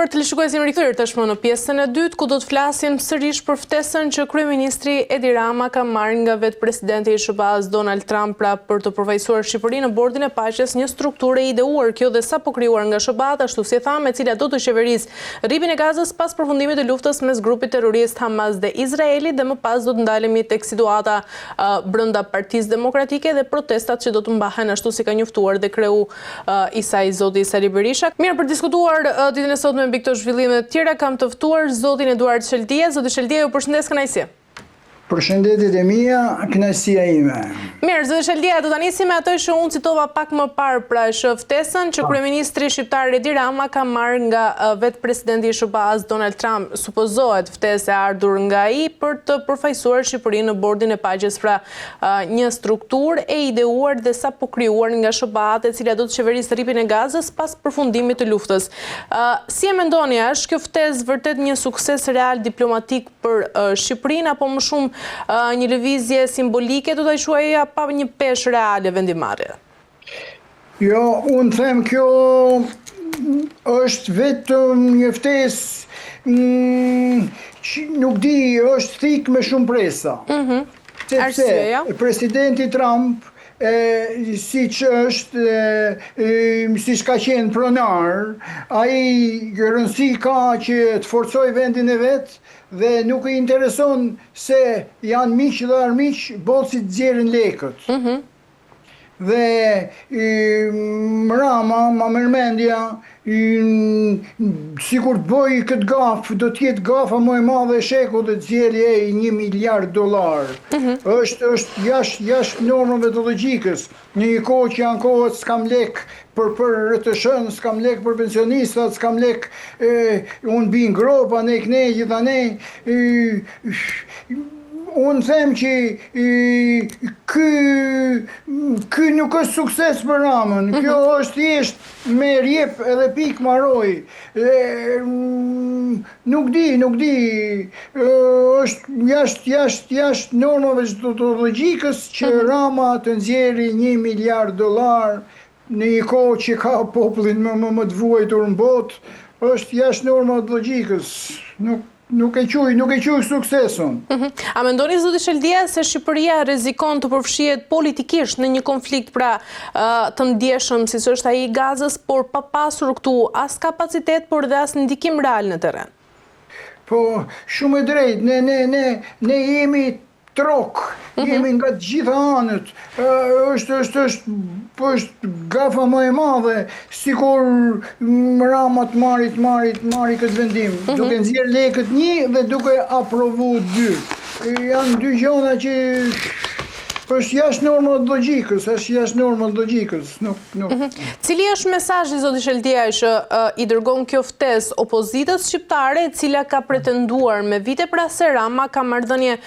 nderuar teleshikues, jemi rikthyer tashmë në pjesën e dytë ku do të flasim sërish për ftesën që kryeministri Edi Rama ka marrë nga vetë presidenti i SBA-s Donald Trump për të përfaqësuar Shqipërinë në Bordin e Paqes, një strukturë e ideuar kjo dhe sapo krijuar nga SBA-t, ashtu si e thamë, e cila do të qeverisë rripin e Gazës pas përfundimit të luftës mes grupit terrorist Hamas dhe Izraelit, dhe më pas do të ndalemi tek situata brenda Partisë Demokratike dhe protestat që do të mbahen, ashtu si ka njoftuar dhe kreu i saj zoti Sali Berisha. Mirë, për diskutuar ditën e sotme mbi këto zhvillime të tjera kam të ftuar zotin Eduard Sheldia. Zoti Sheldia, ju përshëndes, kënaqësi. Përshëndetjet e mia, kënaqësia ime. Mirë, zoti Sheldia, do ta nisim me atë që unë citova pak më parë, pra ftesën që kryeministri shqiptar Edi Rama ka marrë nga vetë presidenti i SBA-s Donald Trump. Supozohet ftesë e ardhur nga ai për të përfaqësuar Shqipërinë në Bordin e Paqes, pra një strukturë e ideuar dhe sapo krijuar nga SBA-t, e cila do të qeverisë rripin e Gazës pas përfundimit të luftës. Si e mendoni, është kjo ftesë vërtet një sukses real diplomatik për Shqipërinë, apo më shumë një lëvizje simbolike, do të quajë, pa një peshë reale vendimarrje? Jo, unë them kjo është vetëm një ftesë që nuk di, është thik me shumë presa. Sepse presidenti Trump, siç ka qenë pronar, ai rëndësi ka që të forcoj vendin e vet dhe nuk i intereson se janë miq dhe armiq, bollësit nxjerrin lekët. Dhe Rama, ma mërmendja, sikur të bëj këtë gafë, do t'jetë gafa më e madhe e shekut dhe t'zjeli $1 miliard. Është jashtë normave të logjikës. Në një kohë që janë kohët s'kam lek për rëtëshën, s'kam lek për pensionistat, s'kam lek unë bin gropa, ne këne, gjitha ne. Unë them që ky nuk është sukses për Ramën. Kjo është thjesht me rjep edhe pik maroj. Nuk di. Është jashtë normave të logjikës që Rama të nxjerrë $1 miliard në një kohë që ka popullin më të vuajtur në botë. Është jashtë normave të logjikës. Nuk e quj suksesun. A mendoni, zoti Sheldia, se Shqipëria rrezikon të përfshihet politikisht në një konflikt të ndjeshëm siç është ai i Gazës, por pa pasur këtu as kapacitet, por dhe as ndikim real në terren? Po, shumë e drejtë, ne jemi trok, jemi nga të gjitha anët. Është gafa më e madhe, sikur Rama të marri këtë vendim, duke nxjerrë lekët 1 dhe duke aprovu 2. Janë dy gjëra që është jashtë normave të logjikës, Cili është mesazhi, zoti Sheldia, që i dërgon kjo ftesë opozitës shqiptare, e cila ka pretenduar me vite pra se Rama ka marrëdhënie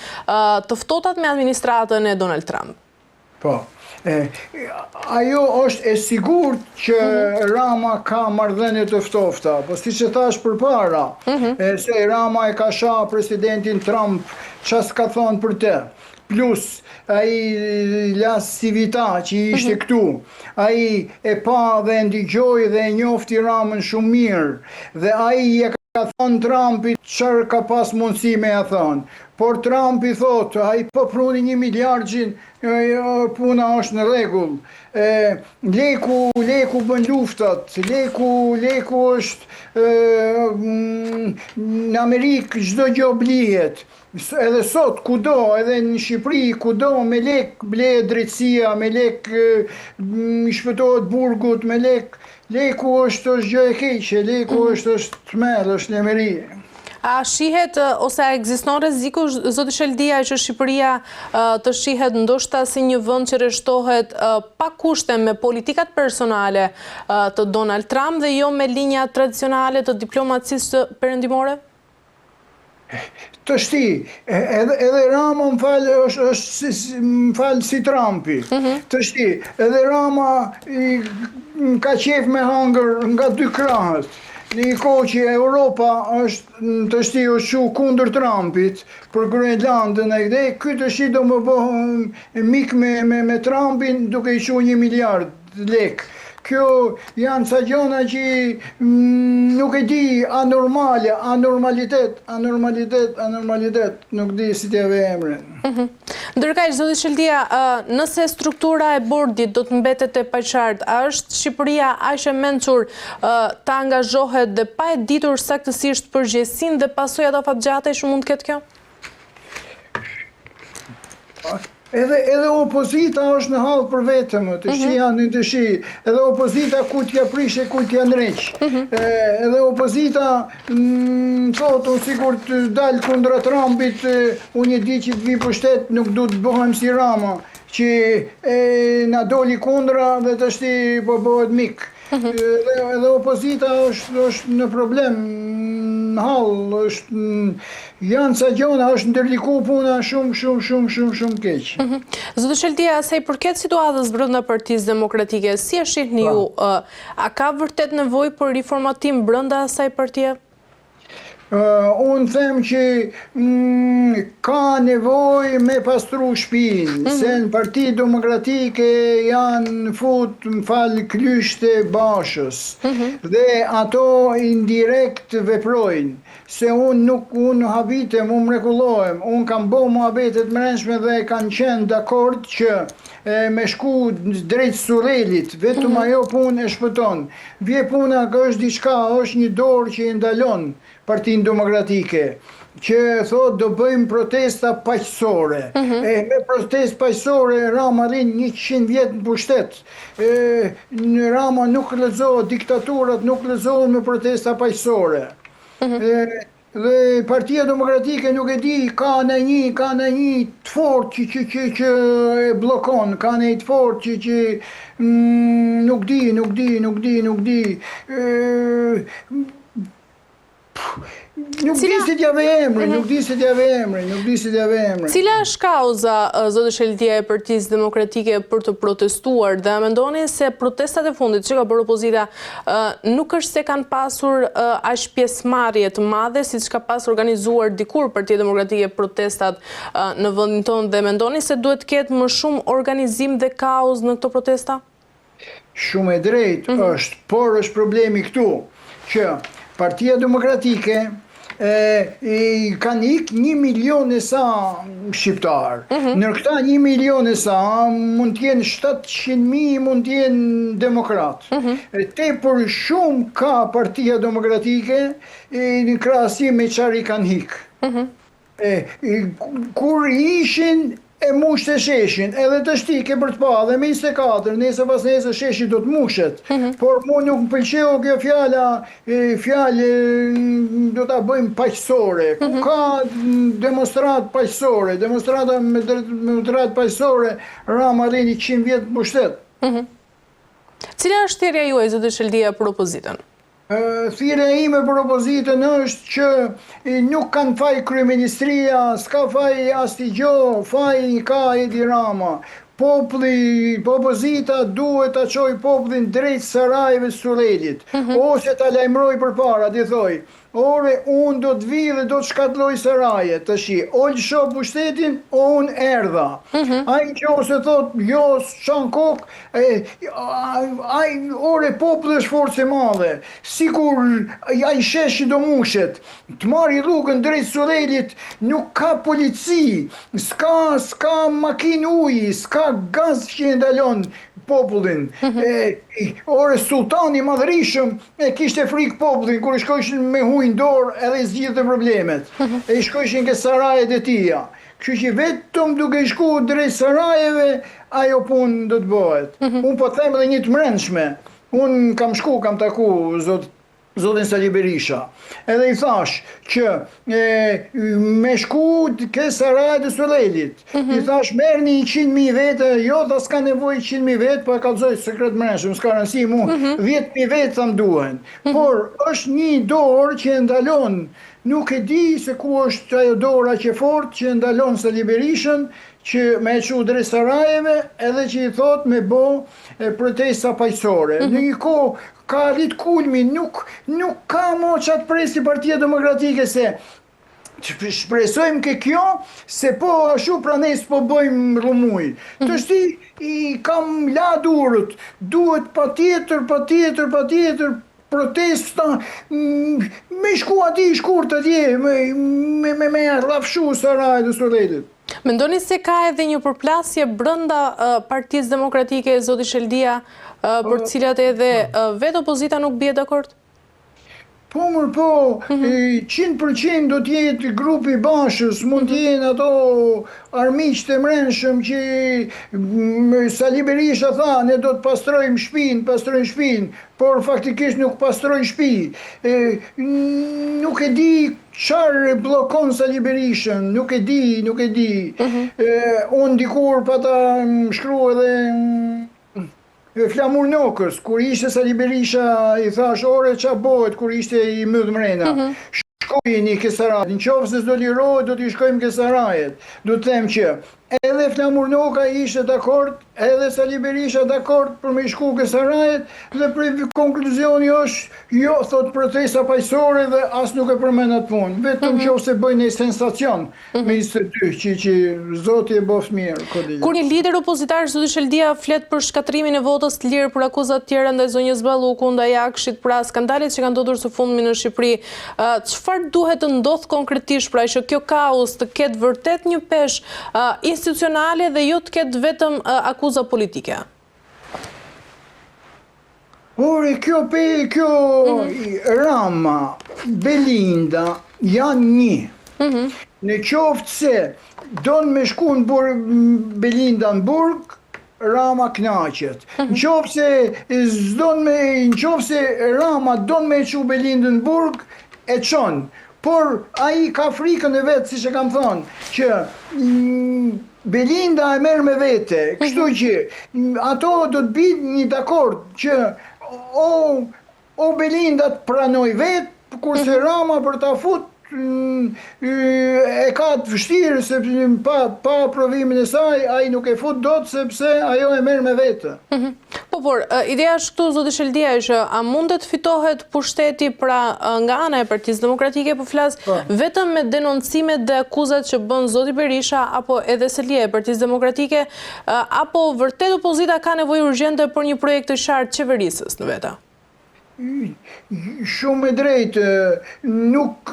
të ftohta me administratën e Donald Trump? Po. Ajo është e sigurt që Rama ka marrëdhënie të ftohta, po siç e thash përpara, se Rama e ka shah presidentin Trump, çfarë s'ka thonë për të. Plus, ai Las Civita që ishte këtu, ai e pa dhe ndigjoi dhe e njofti Ramën shumë mirë, dhe ai e ka thonë Trumpit çfarë ka pas mundësi me ja thonë. Por Trumpi thotë, ai po pruni $1 miliardin, puna është në rregull. Leku bën luftat, leku është në Amerikë çdo gjë blihet. Edhe sot, kudo, edhe në Shqipëri, kudo, me lek blehet drejtësia, me lek shpëtohet burgut, me leku është gjë e keqe, leku është tmerr, është lemëri. A shihet ose a ekziston rreziku, zoti Sheldia, që Shqipëria të shihet ndoshta si një vend që rreshtohet pa kushte me politikat personale të Donald Trump dhe jo me linja tradicionale të diplomacisë perëndimore? Të shti, edhe Rama më falë si Trumpi. Të shti, edhe Rama ka qef me hangër nga dy krahët. Në një kohë që Europa është kundër Trumpit për Grenlandën e këtë, këtë është do më bëhë mik me Trumpin duke i shu $1 miliard lek. kjo janë ca gjona që nuk e di, anormalitet, nuk di si t'jave emrin. Ndërkaq, zoti Sheldia, nëse struktura e bordit do të mbetet e paqartë, a është Shqipëria aq e mençur ta angazhohet dhe pa e ditur saktësisht përgjegjësinë dhe pasojat afatgjate që mund të ketë kjo? Edhe opozita është në hall për vetëm, të shi janë në shi. Edhe opozita ku t'ja prishe, ku t'ja ndreq. Edhe opozita thotë, sigur të dalë kundra Trumpit, unë e di që të vi për shtet, nuk du të bëhem si Rama, që na doli kundra dhe të shti po bëhet mik. Edhe opozita është në problem, në hall, janë ca gjona, është ndërliku puna shumë keq. Zoti Sheldia, sa i përket situatës brenda Partisë Demokratike, si e shihni ju, a ka vërtet nevojë për riformatim brenda asaj partie? Unë them që ka nevoj me pastru shpinë, se në Partitë Demokratike janë fut më falë klyshte bashës, dhe ato indirekt veprojnë, se unë habitem, unë mrekullohem, unë kam bo muhabetet mrenshme dhe kanë qenë dakord që me shku drejt Surrelit, vetëm ajo punë e shpëton. Vje puna që është diçka, është një dorë që i ndalon Partinë Demokratike, që thot do bëjmë protesta paqësore. Me protestë paqësore Rama rin 100 vjet në pushtet. Rama nuk lexohet, diktaturat nuk lexohen me protesta paqësore. Dhe Partia Demokratike nuk e di, ka në një të fort që e blokon, ka në një të fort që nuk di. Nuk di se t'jave emrin. Cila është kauza, zotë Sheldia, e Partisë Demokratike për të protestuar, dhe mendoni se protestat e fundit që ka bërë opozita nuk është se kanë pasur aq pjesëmarrje të madhe siç ka pas organizuar dikur Partia Demokratike protestat në vendin tonë, dhe mendoni se duhet të ketë më shumë organizim dhe kaos në këto protesta? Shumë e drejtë është, por është problemi këtu që Partia Demokratike kanë ik 1 milion e sa shqiptar. Nër këta 1 milion e sa mund t'jenë 700.000 mund t'jenë demokrat. Tepër shumë ka Partia Demokratike në krahasim me çfarë i kanë hik. Kur ishin e musht e sheshin, edhe të shtike për të pa, dhe me 24, nese pas nese sheshi do të mushet. Por mu nuk më pëlqeu kjo fjallë do ta bëjmë paqësore. Ku ka demonstrat paqësore, demonstrat paqësore, Rama rin 100 vjet në pushtet. Cila është thirrja juaj, zotë Sheldia, për opozitën? Thirrja ime për opozitën është që nuk kanë faj kryeministria, s'ka faj asnjë, faj ka Edi Rama. Opozita duhet ta çojë popullin drejt Sarajeve Surrelit, ose ta lajmëroj përpara, di thoj, ore, unë do të vi dhe do të shkatlloj Sarajet, të shi, o lësho pushtetin, o unë erdha. Ai që ose thot, jo, shan kok, ore, popull është forcë e madhe, sikur ai sheshi do mushet, të marri rrugën drejt Surrelit, nuk ka polici, s'ka makinë uji, s'ka gaz që i ndalon popullin. Ore, sultani madhërishëm e kishte frikë popullin, kur shkojshin me hujnë dorë edhe zgjidhte problemet. E shkojshin ke Sarajet e tia. Kështu që vetëm duke shku drejt Sarajeve, ajo punë do të bëhet. Unë po them edhe një të mrenshme. Unë kam shku, kam taku zotin Sali Berisha. Edhe i thash që me shku ke Sarajet e Surrelit. I thash merrni 100.000 vete, jo dhe s'ka nevoj 100.000 vete, po e kalzoj sekret mrenshëm, s'ka rëndësi mu, 10.000 vete tham duhen. Por është një dorë që ndalon, nuk e di se ku është ajo dora që fort që ndalon Sali Berishën që me e qu drejt Sarajeve edhe që i thot me bo protesta paqësore. Në një kohë ka rrit kulmi, nuk ka mo qatë presi Partia Demokratike se shpresojmë ke kjo, se po ashtu pra ne s'po bëjmë rrumuj. Të shti i kam la durët, duhet patjetër protesta, me shku ati shkurt atje, me rrafshu Sarajit dhe Sudetit. Mendoni se ka edhe një përplasje brenda Partisë Demokratike, zoti Sheldia, për cilat edhe vetë opozita nuk bie dakord? Po, 100% do t'jetë grupi bashës, mund t'jenë ato armiqë të mrenshëm që Sali Berisha tha, ne do të pastrojmë shpinë, por faktikisht nuk pastrojnë shtëpi. Nuk e di çfarë bllokon Sali Berishën, nuk e di. Unë dikur pata shkruaj edhe flamur nokës, kur ishte Sali Berisha i thash ore qa bëhet kur ishte i mëdh mrena. Shkojni ke Sarajit, në qoftë se s'do lirohet, do t'i shkojmë ke Sarajit. Do të them që edhe Flamur Noka ishte dakord, edhe Sali Berisha dakord për me shku ke Sarajit, dhe për konkluzioni është jo, thot protesta paqësore dhe as nuk e përmend atë punë. Vetëm qoftë se bëjnë një sensacion me 22 që zoti e boft mirë. Kur një lider opozitar zoti Sheldia flet për shkatrimin e votës të lirë për akuzat tjera ndaj zonjës Balluku, ndaj Akshit, pra skandalet që kanë ndodhur së fundmi në Shqipëri, çfarë duhet të ndodh konkretisht pra që kjo kaos të ketë vërtet një peshë institucionale dhe jo të ketë vetëm akuza politike? Ore, kjo Rama, Belinda, janë një. Në qoftë se donë me shku në Belinda në burg, Rama knaqet. Në qoftë se Rama donë me qu Belinda në burg, e qonë. Por a i ka frikën e vetë, si që kam thonë, që Belinda e merë me vete, kështu që ato do të bitë një dakord që o Belinda të pranoj vetë, kurse Rama për ta fut e ka të vështirë, sepse pa aprovimin e saj, ai nuk e fut dot sepse ajo e merr me vete. Por ideja është këtu, zoti Sheldia, që a mundet fitohet pushteti pra nga ana e Partisë Demokratike, po flas vetëm me denoncimet dhe akuzat që bën zoti Berisha apo edhe Selia e Partisë Demokratike, apo vërtet opozita ka nevojë urgjente për një projekt të qartë qeverisës në veta? Shumë e drejtë, nuk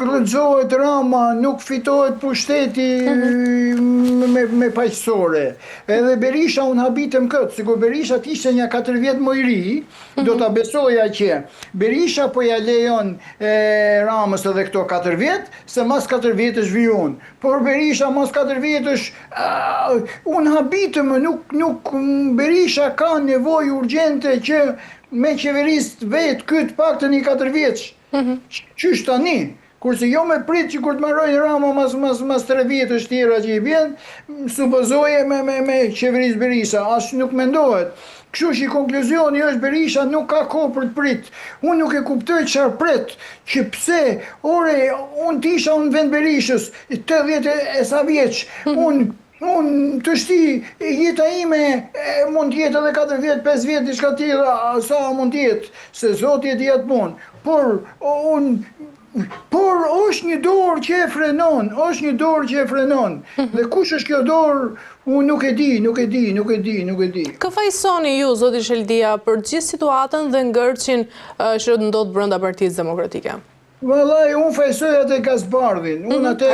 rrëzohet Rama, nuk fitohet pushteti me paqësore. Edhe Berisha unë habitem këtë, sikur Berisha t'ishte një 4 vjet më i ri, do t'a besoja që Berisha po ja lejon Ramës edhe këto 4 vjet, se mas 4 vjet është vijon. Por Berisha mas 4 vjet është, unë habitem, nuk Berisha ka nevojë urgjente që me qeverist vetë këtë pak të një 4 vjeç. Qysh tani? Kurse jo me prit që kur të marrojnë Rama mas 3 vjetësh tjera që i bjen, supozoje me qeverist Berisha, as nuk mendohet. Kështu që i konkluzioni është Berisha nuk ka kohë për të prit. Unë nuk e kuptoj çfarë pret, që pse, ore, unë t'isha në vend Berishës, 80 e sa vjeç, unë të shti jeta ime mund tjetë edhe 4 vjetë, 5 vjetë, diçka tjera, sa mund tjetë, se Zoti e di atë punë. Por është një dorë që e frenon, Dhe kush është kjo dorë, unë nuk e di. Kë fajsoni ju, zoti Sheldia, për gjithë situatën dhe ngërçin që ndodh brenda Partisë Demokratike? Vallai, unë fajsoj atë Gazbardhin, unë atë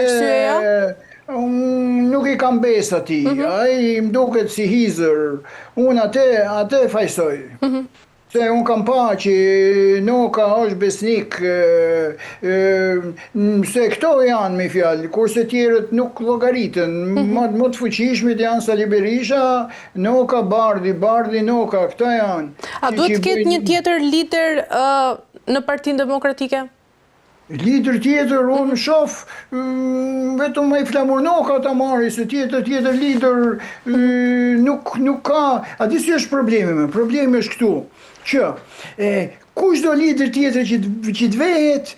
nuk i kam besë ati, ai më duket si hizër, unë atë fajsoj. Se unë kam pa që Noka është besnik, se këto janë me fjallë, kurse tjerët nuk llogaritën. Më të fuqishmit janë Sali Berisha, Noka, Bardhi, Noka, këto janë. A duhet të ketë një tjetër lider në Partinë Demokratike? Lider tjetër, unë shof, vetëm me Flamur Noka ta marri, se tjetër lider nuk ka. A di si është problemi është këtu, që kush do lider tjetër që të vehet,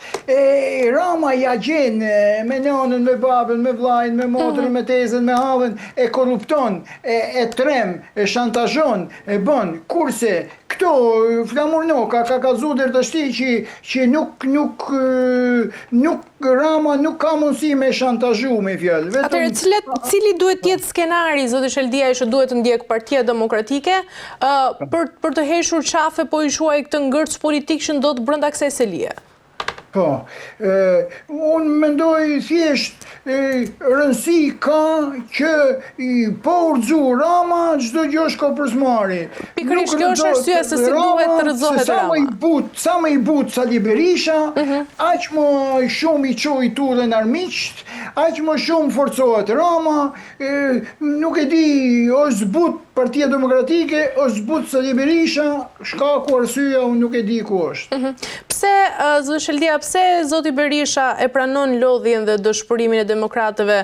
Rama ja gjen me nanën, me babën, me vllajën, me motrën, me tezën, me havën, e korrupton, e trem, e shantazhon, e bën, kurse këto, Flamurnoka, ka kazu deri tashti që nuk Rama nuk ka mundësi me shantazhu me fjalë. Atëherë, cili duhet jetë skenari, zoti Sheldia, që duhet të ndjek Partia Demokratike për të heshur qafe, po i shuaj këtë ngërç politik që ndodh brenda kësaj selie? Po, unë mendoj thjesht rëndësi ka që po urxhu Rama çdo gjë shko për smari. Pikërisht kjo është arsyeja se si duhet të rrëzohet Rama. Sa më i but Sali Berisha, aq më shumë i çoj turën armiqt, aq më shumë forcohet Rama, nuk e di, o zbut Partia Demokratike, o zbut Sali Berisha, shkaku arsyeja unë nuk e di ku është. Pse, zoti Sheldia, pse zoti Berisha e pranon lodhjen dhe dëshpërimin e demokratëve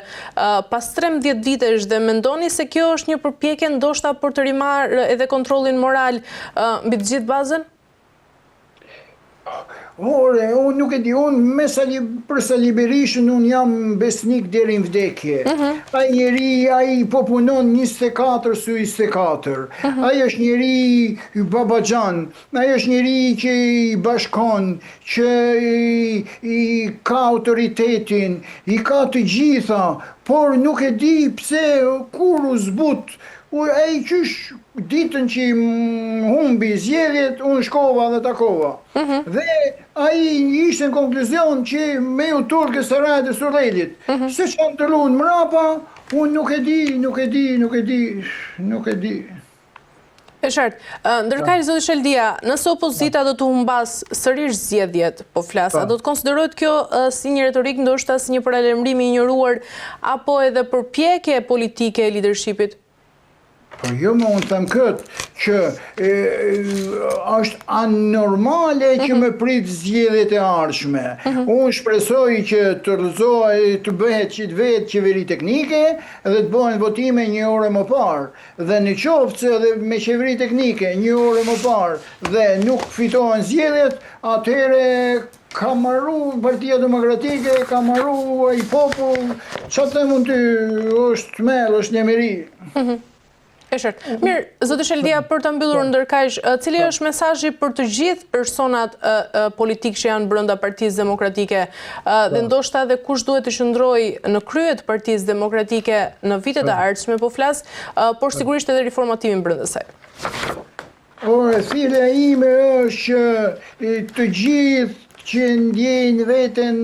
pas 13 vitesh dhe mendoni se kjo është një përpjekje ndoshta për të rimarrë edhe kontrollin moral mbi të gjithë bazën? Unë nuk e di, për Sali Berishën unë jam besnik deri në vdekje. Ai njeri, ai po punon 24 su 24. Ai është njeri babaxhan, ai është njeri që i bashkon, që i ka autoritetin, i ka të gjitha, por nuk e di pse kur u zbut. Ai qysh ditën që humbi zgjedhjet, unë shkova dhe takova. Dhe ai ishte në konkluzion që me u turke Sarajit e Surrelit. Se që në të lunë mrapa, unë nuk e di. E qartë, ndërkaq zoti Sheldia, nëse opozita do të humbas sërish zgjedhjet, po flas, a do të konsiderohet kjo si një retorik, ndoshta si një paralajmërim i injoruar apo edhe përpjekje politike e leadershipit? Po jo më unë them këtë, që është anormale që me prit zgjedhjet e ardhshme. Unë shpresoj që të rrëzohet, të bëhet që të vetë qeveri teknike dhe të bëhen votime një orë më parë. Dhe në qoftë se edhe me qeveri teknike një orë më parë dhe nuk fitohen zgjedhjet, atëherë ka marru Partia Demokratike, ka marru ai popull, çfarë them unë ty, është merr, është njëmeri. E qartë. Mirë, zoti Sheldia, për të mbyllur ndërkaq, cili është mesazhi për të gjithë personat politik që janë brenda Partisë Demokratike dhe ndoshta edhe kush duhet të qëndrojë në krye të Partisë Demokratike në vitet e ardhshme, po flas, por sigurisht edhe riformatimin brenda saj. Thirrja ime është të gjithë që ndjejnë veten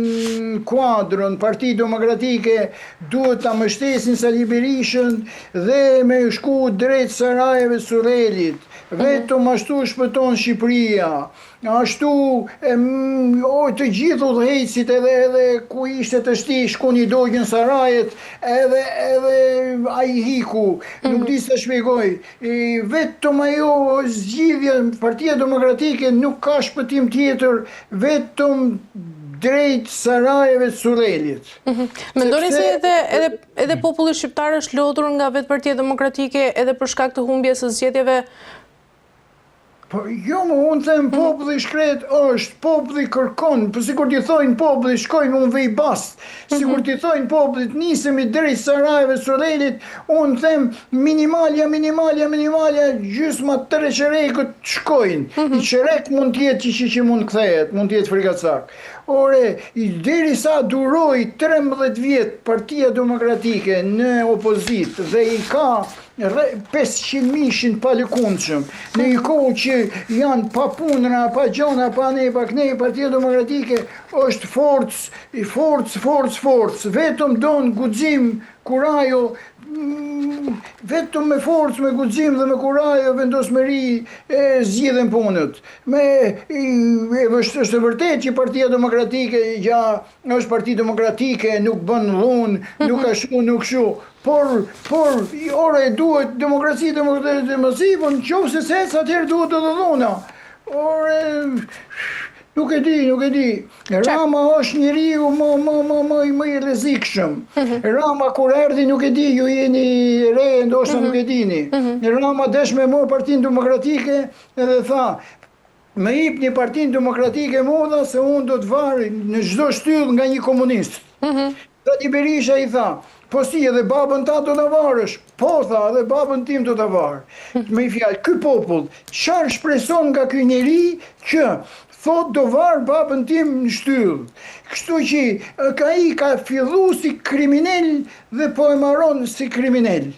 kuadrën Parti Demokratike duhet ta mbështesin Sali Berishën dhe me shku drejt Sarajeve Surrelit. Vetëm ashtu shpëton Shqipëria. Ashtu të gjithë udhëheqësit edhe ku ishte të shti shkoni dogjën Sarajet edhe ai hiku. Nuk di se shpjegoj. Vetëm ajo zgjidhja Partia Demokratike nuk ka shpëtim tjetër, vetëm drejt Sarajeve Surrelit. Mendoni se edhe populli shqiptar është lodhur nga vetë Partia Demokratike edhe për shkak të humbjes së zgjedhjeve? Po jo, unë them populli shkret është, populli kërkon, po sikur t'i thojnë populli shkojnë unë vej bast, sikur t'i thojnë popullit nisemi drejt Sarajeve Surrelit, unë them minimalja, gjysma 3 qerekët shkojnë. I qerek mund t'jetë që mund kthehet, mund t'jetë frikacak. Ore, deri sa duroi 13 vjet Partia Demokratike në opozit dhe i ka 500.000 pa lëkundshëm, në i kohë që janë pa punëra, pa gjona, pa ne, Partia Demokratike është forcë, vetëm donë guxim kurajo, vetëm me forcë, me guxim dhe me kurajo, vendosmëri zgjidhen punët. Është vërtet që Partia Demokratike është Parti Demokratike, nuk bën dhunë, nuk ashtu, nuk shu. Por, ore duhet demokraci masive, në qoftë se secë, atëherë duhet të dhuna. Ore, nuk e di. Rama është njeriu më i rrezikshëm. Rama kur erdhi nuk e di, ju jeni re, ndoshta nuk e dini. Rama desh me morë Partinë Demokratike edhe tha, me hip një Partinë Demokratike moda se unë do të varri në çdo shtyllë nga një komunist. Zoti Berisha i tha, po si edhe babën ta do të varësh? Po tha, edhe babën tim do të varë. Me i fjalë, ky popull, çfarë shpreson nga ky njeri që thot do varë babën tim në shtyllë. Kështu që ai ka fillu si kriminal dhe po e marron si kriminal.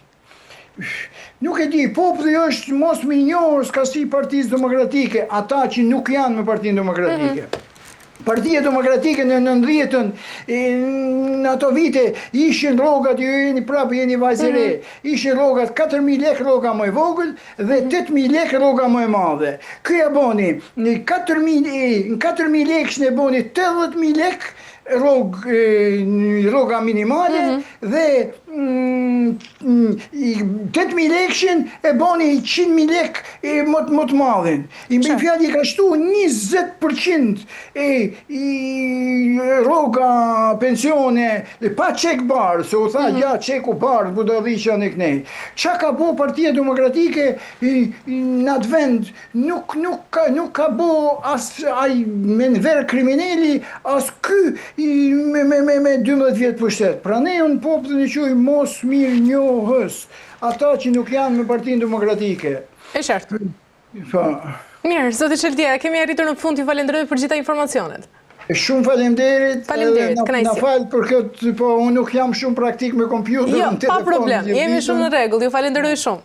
Nuk e di, populli është mos më i njohur s'ka si Partisë Demokratike, ata që nuk janë me Partinë Demokratike. Partia Demokratike në 90-ën, në ato vite, ishin rrogat, ju jeni prapë, jeni vajzë re, ishin rrogat 4.000 lekë rroga më e vogël dhe 8.000 lekë rroga më e madhe. Këja boni, në 4.000 lekë në boni 80.000 lekë rroga minimale dhe 8.000 lekëshin e boni 100.000 lekë më të madhin. I me fjallë i ka shtu 20% rroga pensione pa qek barë, se u tha ja qeku barë, bu do dhisha në kënej. Qa ka bo Partia Demokratike në atë vend, nuk ka bo as me në verë krimineli, as ky me 12 vjetë pushtet. Pra ne unë popullin e quaj mos mirë njohës, ata që nuk janë me Partinë Demokratike. E qartë. Mirë, zoti Çeltia, kemi arritur në fund, ju falenderoj për gjitha informacionet. Shumë faleminderit. Faleminderit, kënaqësi. Na fal për këtë, po unë nuk jam shumë praktik me kompjuter. Jo, pa problem, jemi shumë në rregull, ju falenderoj shumë.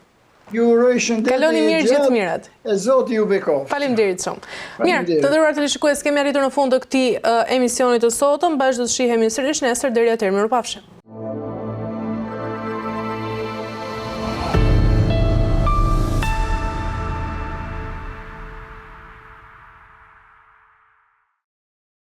Ju uroj shëndet. Kaloni mirë gjithë mirat. E Zoti ju bekoftë. Faleminderit shumë. Mirë, të nderuar televizionistët, kemi arritur në fund të këtij emisioni të sotëm, bashkë do të shihemi sërish nesër, deri atëherë mirupafshim.